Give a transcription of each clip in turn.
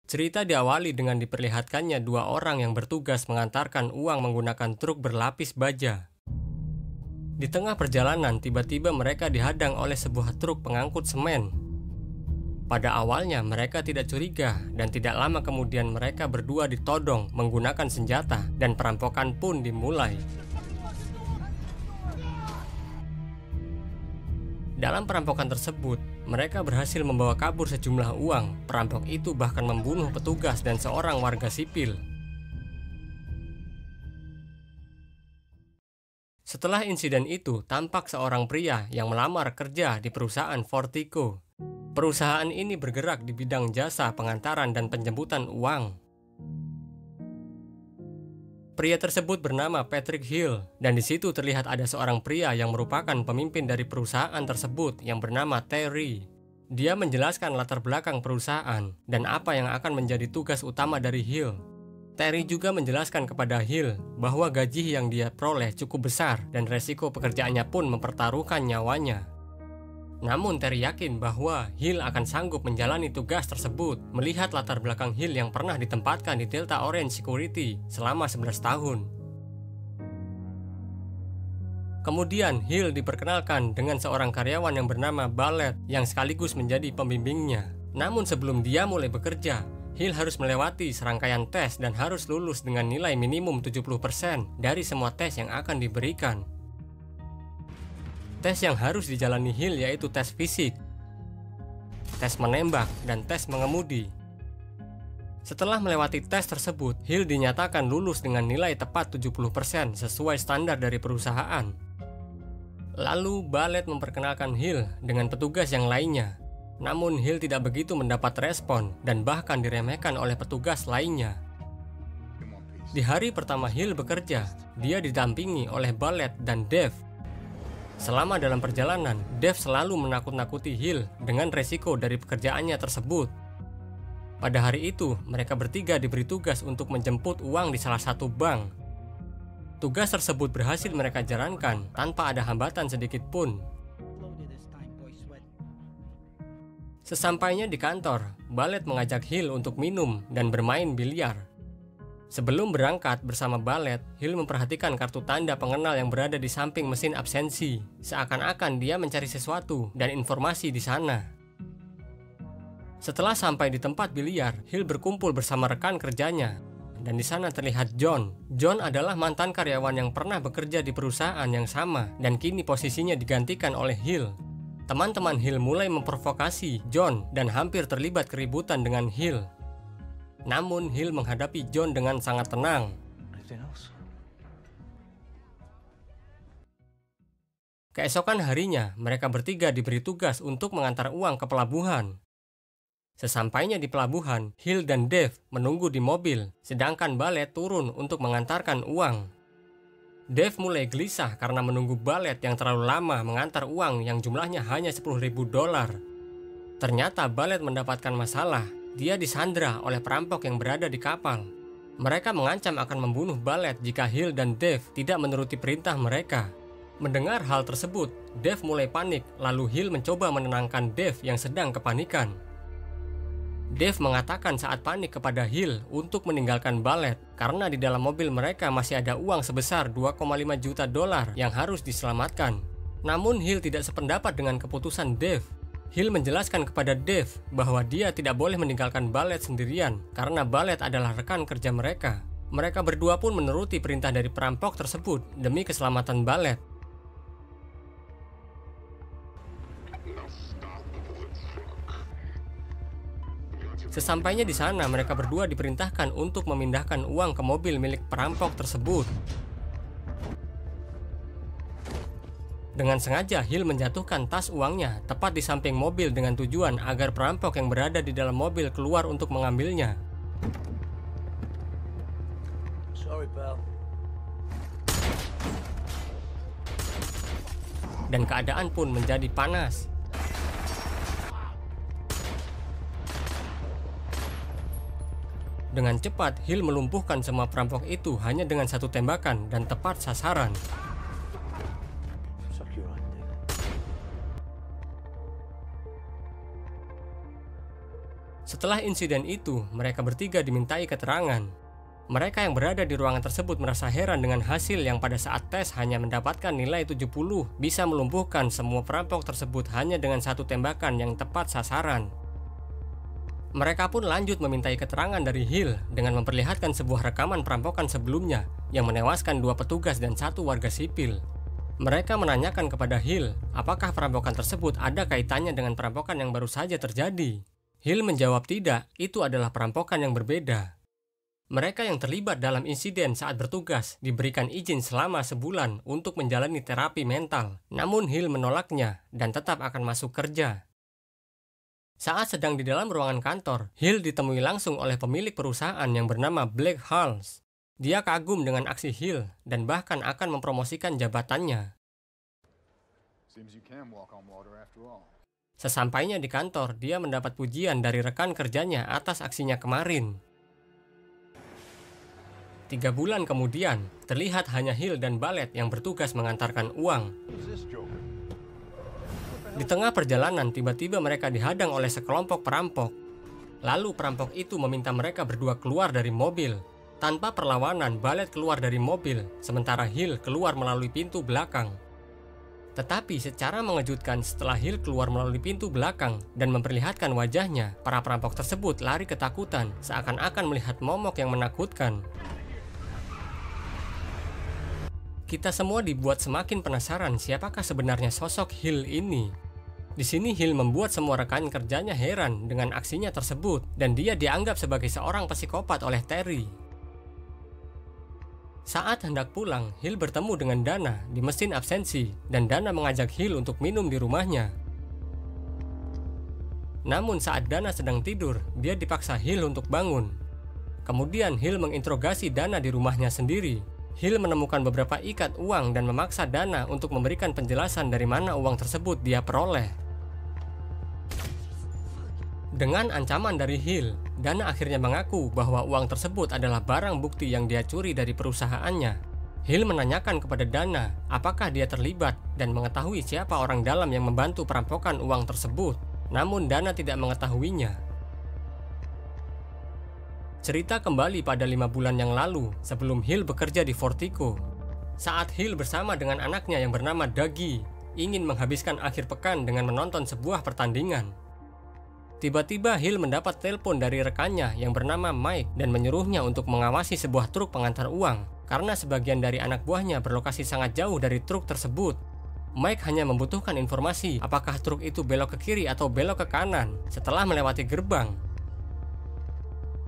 Cerita diawali dengan diperlihatkannya dua orang yang bertugas mengantarkan uang menggunakan truk berlapis baja. Di tengah perjalanan, tiba-tiba mereka dihadang oleh sebuah truk pengangkut semen. Pada awalnya mereka tidak curiga dan tidak lama kemudian mereka berdua ditodong menggunakan senjata dan perampokan pun dimulai. Dalam perampokan tersebut, mereka berhasil membawa kabur sejumlah uang. Perampok itu bahkan membunuh petugas dan seorang warga sipil. Setelah insiden itu, tampak seorang pria yang melamar kerja di perusahaan Fortico. Perusahaan ini bergerak di bidang jasa pengantaran dan penjemputan uang. Pria tersebut bernama Patrick Hill, dan di situ terlihat ada seorang pria yang merupakan pemimpin dari perusahaan tersebut yang bernama Terry. Dia menjelaskan latar belakang perusahaan dan apa yang akan menjadi tugas utama dari Hill. Terry juga menjelaskan kepada Hill bahwa gaji yang dia peroleh cukup besar dan resiko pekerjaannya pun mempertaruhkan nyawanya. Namun Terry yakin bahwa Hill akan sanggup menjalani tugas tersebut melihat latar belakang Hill yang pernah ditempatkan di Delta Orange Security selama 11 tahun. Kemudian Hill diperkenalkan dengan seorang karyawan yang bernama Ballet yang sekaligus menjadi pembimbingnya. Namun sebelum dia mulai bekerja, Hill harus melewati serangkaian tes dan harus lulus dengan nilai minimum 70% dari semua tes yang akan diberikan. Tes yang harus dijalani Hill yaitu tes fisik, tes menembak, dan tes mengemudi. Setelah melewati tes tersebut, Hill dinyatakan lulus dengan nilai tepat 70% sesuai standar dari perusahaan. Lalu Ballet memperkenalkan Hill dengan petugas yang lainnya. Namun Hill tidak begitu mendapat respon dan bahkan diremehkan oleh petugas lainnya. Di hari pertama Hill bekerja, dia didampingi oleh Ballet dan Dave. Selama dalam perjalanan, Dave selalu menakut-nakuti Hill dengan resiko dari pekerjaannya tersebut. Pada hari itu, mereka bertiga diberi tugas untuk menjemput uang di salah satu bank. Tugas tersebut berhasil mereka jalankan tanpa ada hambatan sedikit pun. Sesampainya di kantor, Ballet mengajak Hill untuk minum dan bermain biliar. Sebelum berangkat bersama Ballet, Hill memperhatikan kartu tanda pengenal yang berada di samping mesin absensi. Seakan-akan dia mencari sesuatu dan informasi di sana. Setelah sampai di tempat biliar, Hill berkumpul bersama rekan kerjanya. Dan di sana terlihat John. John adalah mantan karyawan yang pernah bekerja di perusahaan yang sama dan kini posisinya digantikan oleh Hill. Teman-teman Hill mulai memprovokasi John dan hampir terlibat keributan dengan Hill. Namun Hill menghadapi John dengan sangat tenang. Keesokan harinya, mereka bertiga diberi tugas untuk mengantar uang ke pelabuhan. Sesampainya di pelabuhan, Hill dan Dave menunggu di mobil, sedangkan Ballet turun untuk mengantarkan uang. Dave mulai gelisah karena menunggu Ballet yang terlalu lama mengantar uang yang jumlahnya hanya $10.000. Ternyata Ballet mendapatkan masalah. Dia disandra oleh perampok yang berada di kapal. Mereka mengancam akan membunuh Ballet jika Hill dan Dave tidak menuruti perintah mereka. Mendengar hal tersebut, Dave mulai panik, lalu Hill mencoba menenangkan Dave yang sedang kepanikan. Dave mengatakan saat panik kepada Hill untuk meninggalkan Ballet karena di dalam mobil mereka masih ada uang sebesar $2,5 juta yang harus diselamatkan. Namun Hill tidak sependapat dengan keputusan Dave. Hill menjelaskan kepada Dave bahwa dia tidak boleh meninggalkan Ballet sendirian karena Ballet adalah rekan kerja mereka. Mereka berdua pun menuruti perintah dari perampok tersebut demi keselamatan Ballet. Sesampainya di sana, mereka berdua diperintahkan untuk memindahkan uang ke mobil milik perampok tersebut. Dengan sengaja, Hill menjatuhkan tas uangnya tepat di samping mobil dengan tujuan agar perampok yang berada di dalam mobil keluar untuk mengambilnya. Sorry, pal. Dan keadaan pun menjadi panas. Dengan cepat, Hill melumpuhkan semua perampok itu hanya dengan satu tembakan dan tepat sasaran. Setelah insiden itu, mereka bertiga dimintai keterangan. Mereka yang berada di ruangan tersebut merasa heran dengan hasil yang pada saat tes hanya mendapatkan nilai 70 bisa melumpuhkan semua perampok tersebut hanya dengan satu tembakan yang tepat sasaran. Mereka pun lanjut memintai keterangan dari Hill dengan memperlihatkan sebuah rekaman perampokan sebelumnya yang menewaskan 2 petugas dan 1 warga sipil. Mereka menanyakan kepada Hill apakah perampokan tersebut ada kaitannya dengan perampokan yang baru saja terjadi. Hill menjawab tidak, itu adalah perampokan yang berbeda. Mereka yang terlibat dalam insiden saat bertugas diberikan izin selama sebulan untuk menjalani terapi mental, namun Hill menolaknya dan tetap akan masuk kerja. Saat sedang di dalam ruangan kantor, Hill ditemui langsung oleh pemilik perusahaan yang bernama Blake Halls. Dia kagum dengan aksi Hill dan bahkan akan mempromosikan jabatannya. Sesampainya di kantor, dia mendapat pujian dari rekan kerjanya atas aksinya kemarin. 3 bulan kemudian, terlihat hanya Hill dan Ballet yang bertugas mengantarkan uang. Di tengah perjalanan, tiba-tiba mereka dihadang oleh sekelompok perampok. Lalu perampok itu meminta mereka berdua keluar dari mobil. Tanpa perlawanan, Ballet keluar dari mobil, sementara Hill keluar melalui pintu belakang. Tetapi secara mengejutkan, setelah Hill keluar melalui pintu belakang dan memperlihatkan wajahnya, para perampok tersebut lari ketakutan, seakan-akan melihat momok yang menakutkan. Kita semua dibuat semakin penasaran siapakah sebenarnya sosok Hill ini. Di sini Hill membuat semua rekan kerjanya heran dengan aksinya tersebut dan dia dianggap sebagai seorang psikopat oleh Terry. Saat hendak pulang, Hill bertemu dengan Dana di mesin absensi dan Dana mengajak Hill untuk minum di rumahnya. Namun saat Dana sedang tidur, dia dipaksa Hill untuk bangun. Kemudian Hill menginterogasi Dana di rumahnya sendiri. Hill menemukan beberapa ikat uang dan memaksa Dana untuk memberikan penjelasan dari mana uang tersebut dia peroleh. Dengan ancaman dari Hill, Dana akhirnya mengaku bahwa uang tersebut adalah barang bukti yang dia curi dari perusahaannya. Hill menanyakan kepada Dana apakah dia terlibat dan mengetahui siapa orang dalam yang membantu perampokan uang tersebut. Namun Dana tidak mengetahuinya. Cerita kembali pada 5 bulan yang lalu sebelum Hill bekerja di Fortico. Saat Hill bersama dengan anaknya yang bernama Dougie ingin menghabiskan akhir pekan dengan menonton sebuah pertandingan. Tiba-tiba Hill mendapat telepon dari rekannya yang bernama Mike dan menyuruhnya untuk mengawasi sebuah truk pengantar uang karena sebagian dari anak buahnya berlokasi sangat jauh dari truk tersebut. Mike hanya membutuhkan informasi apakah truk itu belok ke kiri atau belok ke kanan setelah melewati gerbang.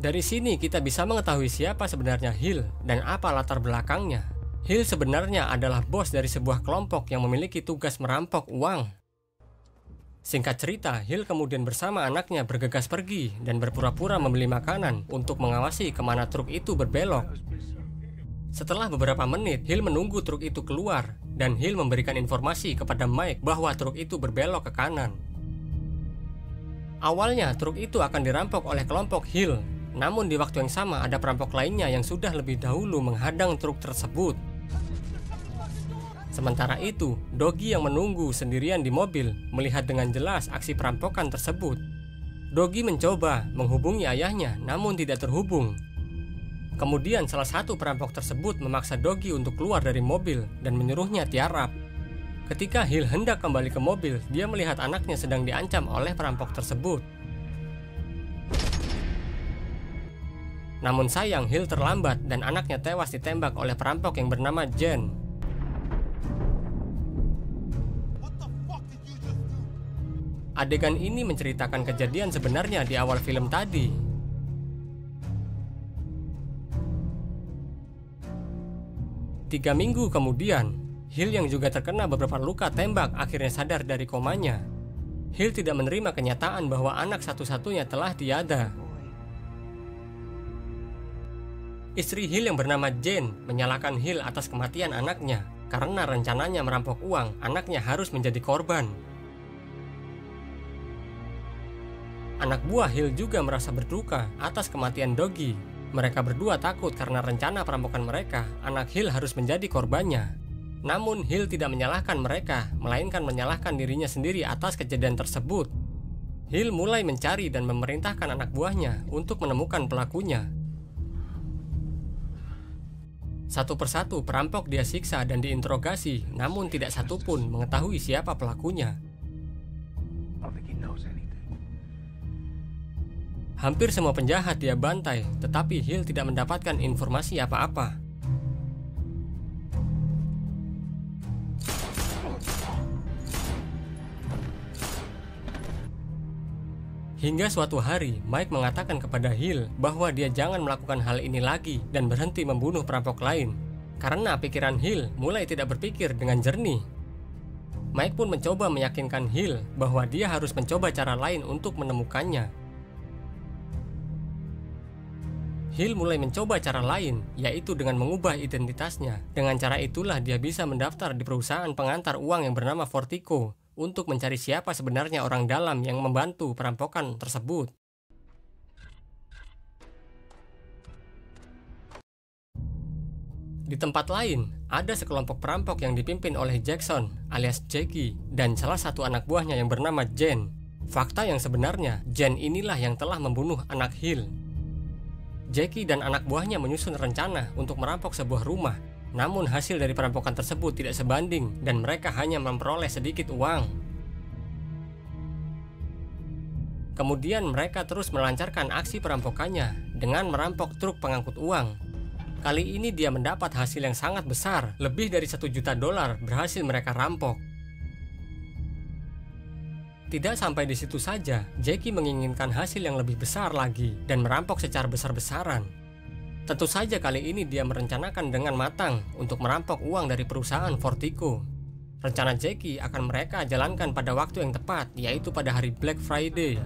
Dari sini kita bisa mengetahui siapa sebenarnya Hill dan apa latar belakangnya. Hill sebenarnya adalah bos dari sebuah kelompok yang memiliki tugas merampok uang. Singkat cerita, Hill kemudian bersama anaknya bergegas pergi dan berpura-pura membeli makanan untuk mengawasi kemana truk itu berbelok. Setelah beberapa menit, Hill menunggu truk itu keluar dan Hill memberikan informasi kepada Mike bahwa truk itu berbelok ke kanan. Awalnya truk itu akan dirampok oleh kelompok Hill, namun di waktu yang sama ada perampok lainnya yang sudah lebih dahulu menghadang truk tersebut. Sementara itu, Dougie yang menunggu sendirian di mobil melihat dengan jelas aksi perampokan tersebut. Dougie mencoba menghubungi ayahnya namun tidak terhubung. Kemudian salah satu perampok tersebut memaksa Dougie untuk keluar dari mobil dan menyuruhnya tiarap. Ketika Hill hendak kembali ke mobil, dia melihat anaknya sedang diancam oleh perampok tersebut. Namun sayang, Hill terlambat dan anaknya tewas ditembak oleh perampok yang bernama Jen. Adegan ini menceritakan kejadian sebenarnya di awal film tadi. Tiga minggu kemudian, Hill yang juga terkena beberapa luka tembak akhirnya sadar dari komanya. Hill tidak menerima kenyataan bahwa anak satu-satunya telah tiada. Istri Hill yang bernama Jane menyalahkan Hill atas kematian anaknya karena rencananya merampok uang, anaknya harus menjadi korban. Anak buah Hill juga merasa berduka atas kematian Dougie. Mereka berdua takut karena rencana perampokan mereka, anak Hill harus menjadi korbannya. Namun Hill tidak menyalahkan mereka, melainkan menyalahkan dirinya sendiri atas kejadian tersebut. Hill mulai mencari dan memerintahkan anak buahnya untuk menemukan pelakunya. Satu persatu perampok dia siksa dan diinterogasi, namun tidak satupun mengetahui siapa pelakunya. Hampir semua penjahat dia bantai, tetapi Hill tidak mendapatkan informasi apa-apa. Hingga suatu hari, Mike mengatakan kepada Hill bahwa dia jangan melakukan hal ini lagi dan berhenti membunuh perampok lain. Karena pikiran Hill mulai tidak berpikir dengan jernih. Mike pun mencoba meyakinkan Hill bahwa dia harus mencoba cara lain untuk menemukannya. Hill mulai mencoba cara lain, yaitu dengan mengubah identitasnya. Dengan cara itulah dia bisa mendaftar di perusahaan pengantar uang yang bernama Fortico untuk mencari siapa sebenarnya orang dalam yang membantu perampokan tersebut. Di tempat lain, ada sekelompok perampok yang dipimpin oleh Jackson alias Jackie dan salah satu anak buahnya yang bernama Jen. Fakta yang sebenarnya, Jen inilah yang telah membunuh anak Hill. Jackie dan anak buahnya menyusun rencana untuk merampok sebuah rumah. Namun hasil dari perampokan tersebut tidak sebanding dan mereka hanya memperoleh sedikit uang. Kemudian mereka terus melancarkan aksi perampokannya dengan merampok truk pengangkut uang. Kali ini dia mendapat hasil yang sangat besar, lebih dari $1 juta berhasil mereka rampok. Tidak sampai di situ saja, Jackie menginginkan hasil yang lebih besar lagi dan merampok secara besar-besaran. Tentu saja kali ini dia merencanakan dengan matang untuk merampok uang dari perusahaan Fortico. Rencana Jackie akan mereka jalankan pada waktu yang tepat, yaitu pada hari Black Friday.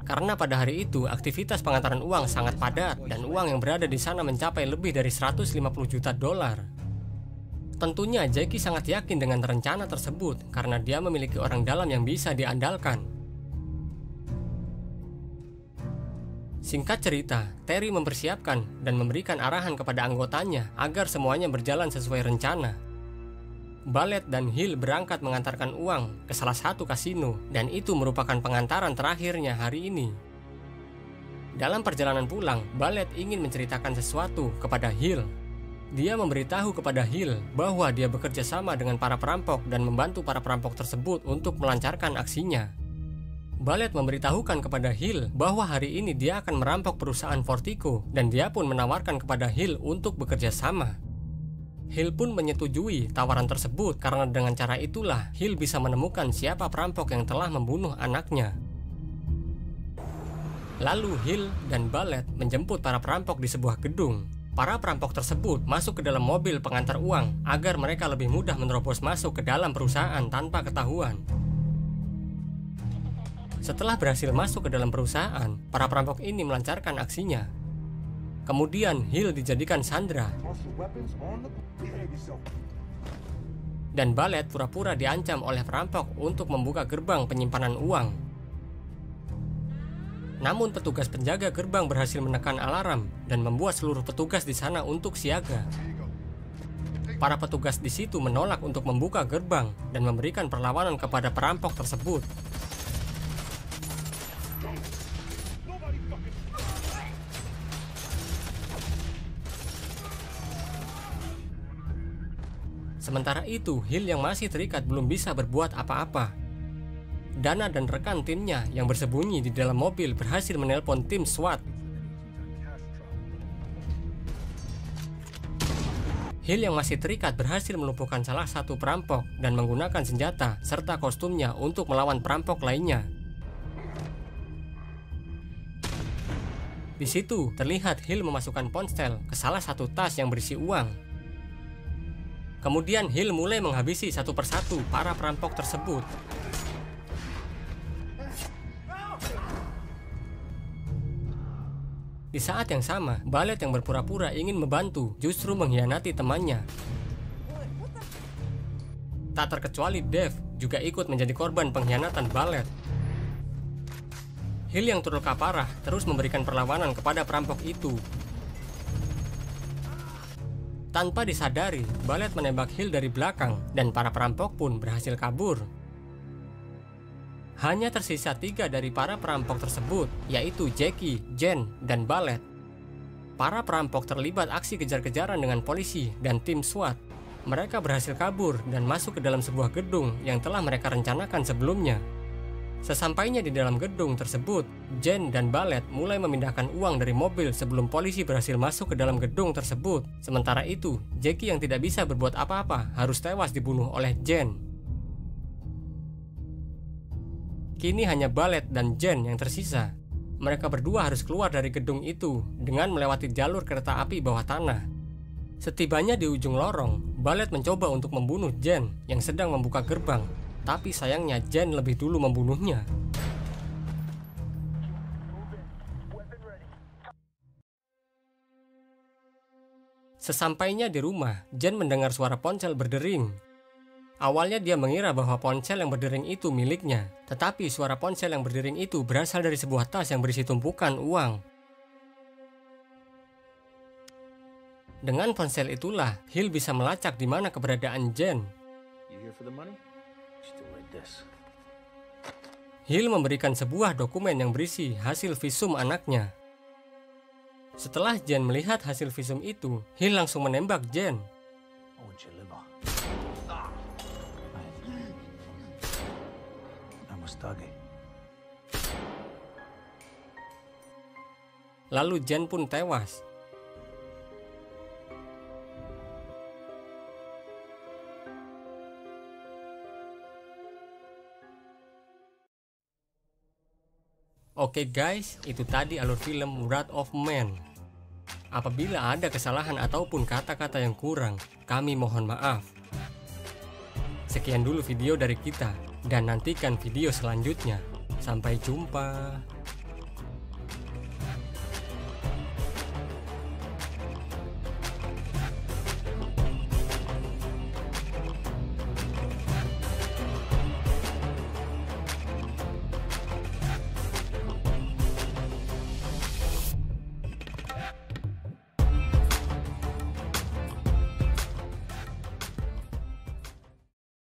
Karena pada hari itu aktivitas pengantaran uang sangat padat dan uang yang berada di sana mencapai lebih dari $150 juta. Tentunya Jackie sangat yakin dengan rencana tersebut karena dia memiliki orang dalam yang bisa diandalkan. Singkat cerita, Terry mempersiapkan dan memberikan arahan kepada anggotanya agar semuanya berjalan sesuai rencana. Ballet dan Hill berangkat mengantarkan uang ke salah satu kasino dan itu merupakan pengantaran terakhirnya hari ini. Dalam perjalanan pulang, Ballet ingin menceritakan sesuatu kepada Hill. Dia memberitahu kepada Hill bahwa dia bekerja sama dengan para perampok dan membantu para perampok tersebut untuk melancarkan aksinya. Ballet memberitahukan kepada Hill bahwa hari ini dia akan merampok perusahaan Fortico dan dia pun menawarkan kepada Hill untuk bekerja sama. Hill pun menyetujui tawaran tersebut karena dengan cara itulah Hill bisa menemukan siapa perampok yang telah membunuh anaknya. Lalu Hill dan Ballet menjemput para perampok di sebuah gedung. Para perampok tersebut masuk ke dalam mobil pengantar uang agar mereka lebih mudah menerobos masuk ke dalam perusahaan tanpa ketahuan. Setelah berhasil masuk ke dalam perusahaan, para perampok ini melancarkan aksinya. Kemudian Hill dijadikan sandera. Dan Ballet pura-pura diancam oleh perampok untuk membuka gerbang penyimpanan uang. Namun petugas penjaga gerbang berhasil menekan alarm dan membuat seluruh petugas di sana untuk siaga. Para petugas di situ menolak untuk membuka gerbang dan memberikan perlawanan kepada perampok tersebut. Sementara itu, Hill yang masih terikat belum bisa berbuat apa-apa. Dana dan rekan timnya yang bersembunyi di dalam mobil berhasil menelpon tim SWAT. Hill yang masih terikat berhasil melumpuhkan salah satu perampok dan menggunakan senjata serta kostumnya untuk melawan perampok lainnya. Di situ terlihat Hill memasukkan ponsel ke salah satu tas yang berisi uang. Kemudian Hill mulai menghabisi satu persatu para perampok tersebut. Di saat yang sama, Ballet yang berpura-pura ingin membantu justru mengkhianati temannya. Tak terkecuali Dave juga ikut menjadi korban pengkhianatan Ballet. Hill yang terluka parah terus memberikan perlawanan kepada perampok itu. Tanpa disadari, Ballet menembak Hill dari belakang dan para perampok pun berhasil kabur. Hanya tersisa 3 dari para perampok tersebut, yaitu Jackie, Jen, dan Ballet. Para perampok terlibat aksi kejar-kejaran dengan polisi dan tim SWAT. Mereka berhasil kabur dan masuk ke dalam sebuah gedung yang telah mereka rencanakan sebelumnya. Sesampainya di dalam gedung tersebut, Jen dan Ballet mulai memindahkan uang dari mobil sebelum polisi berhasil masuk ke dalam gedung tersebut. Sementara itu, Jackie yang tidak bisa berbuat apa-apa harus tewas dibunuh oleh Jen. Kini hanya Ballet dan Jen yang tersisa. Mereka berdua harus keluar dari gedung itu dengan melewati jalur kereta api bawah tanah. Setibanya di ujung lorong, Ballet mencoba untuk membunuh Jen yang sedang membuka gerbang. Tapi sayangnya Jen lebih dulu membunuhnya. Sesampainya di rumah, Jen mendengar suara ponsel berdering. Awalnya dia mengira bahwa ponsel yang berdering itu miliknya, tetapi suara ponsel yang berdering itu berasal dari sebuah tas yang berisi tumpukan uang. Dengan ponsel itulah, Hill bisa melacak di mana keberadaan Jen. Hill memberikan sebuah dokumen yang berisi hasil visum anaknya. Setelah Jen melihat hasil visum itu, Hill langsung menembak Jen. Lalu Jen pun tewas. Oke guys, itu tadi alur film Wrath of Man. Apabila ada kesalahan ataupun kata-kata yang kurang, kami mohon maaf. Sekian dulu video dari kita, dan nantikan video selanjutnya. Sampai jumpa.